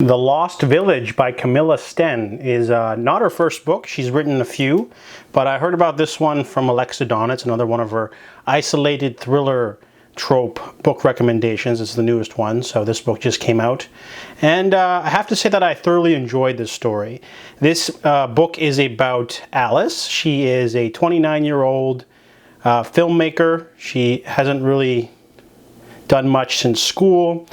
The Lost Village by Camilla Sten is not her first book. She's written a few, but I heard about this one from Alexa Dawn. It's another one of her isolated thriller trope book recommendations. It's the newest one, so this book just came out. And I have to say that I thoroughly enjoyed this story. This book is about Alice. She is a 29-year-old filmmaker. She hasn't really done much since school.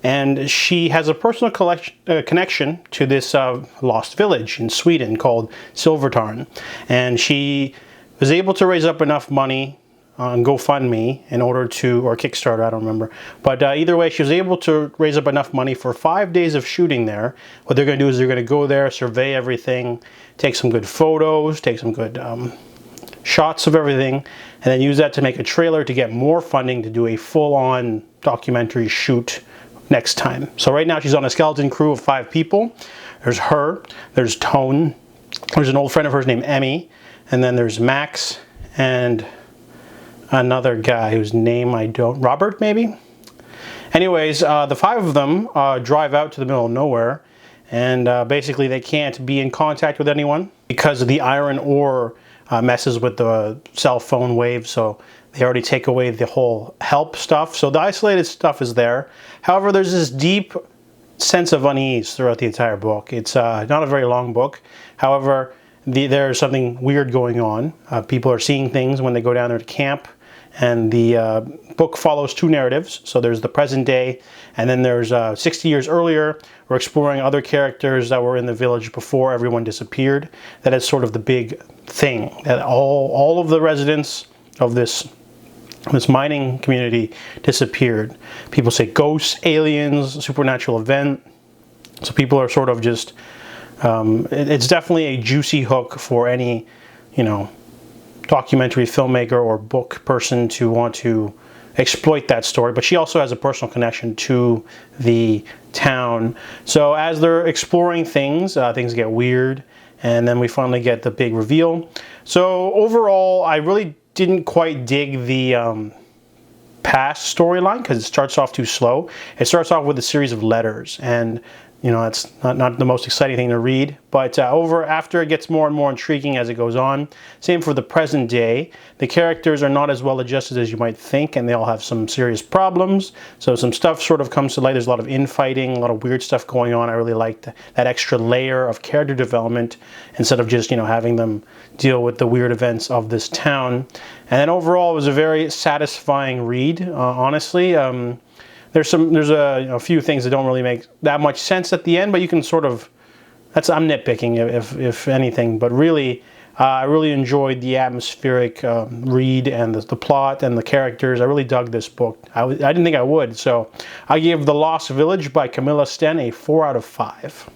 And she has a personal connection to this lost village in Sweden called Silvertarjn. And she was able to raise up enough money on GoFundMe in order to, or Kickstarter, I don't remember. But either way, she was able to raise up enough money for 5 days of shooting there. What they're going to do is they're going to go there, survey everything, take some good photos, take some good shots of everything, and then use that to make a trailer to get more funding to do a full-on documentary shoot next time. So right now she's on a skeleton crew of 5 people. There's her, there's Tone, there's an old friend of hers named Emmy, and then there's Max and another guy whose name I don't, Robert maybe? Anyways, the 5 of them drive out to the middle of nowhere, and basically they can't be in contact with anyone because the iron ore messes with the cell phone waves, so they already take away the whole help stuff. So the isolated stuff is there. However, there's this deep sense of unease throughout the entire book. It's not a very long book. However, there's something weird going on. People are seeing things when they go down there to camp. And the book follows 2 narratives. So there's the present day, and then there's 60 years earlier. We're exploring other characters that were in the village before everyone disappeared. That is sort of the big thing, that all of the residents of this mining community disappeared. People say ghosts, aliens, supernatural event. So people are sort of just, it's definitely a juicy hook for any, documentary filmmaker or book person to want to exploit that story. But she also has a personal connection to the town. So as they're exploring things, things get weird, and then we finally get the big reveal. So overall, I really didn't quite dig the past storyline because it starts off too slow. It starts off with a series of letters, and that's not the most exciting thing to read, but after it gets more and more intriguing as it goes on. Same for the present day. The characters are not as well adjusted as you might think, and they all have some serious problems. So some stuff sort of comes to light. There's a lot of infighting, a lot of weird stuff going on. I really liked that extra layer of character development instead of just having them deal with the weird events of this town. And then overall, it was a very satisfying read, honestly. There's a few things that don't really make that much sense at the end, but you can sort of, I'm nitpicking if anything, but really, I really enjoyed the atmospheric read and the plot and the characters. I really dug this book. I didn't think I would, so I gave The Lost Village by Camilla Sten a 4 out of 5.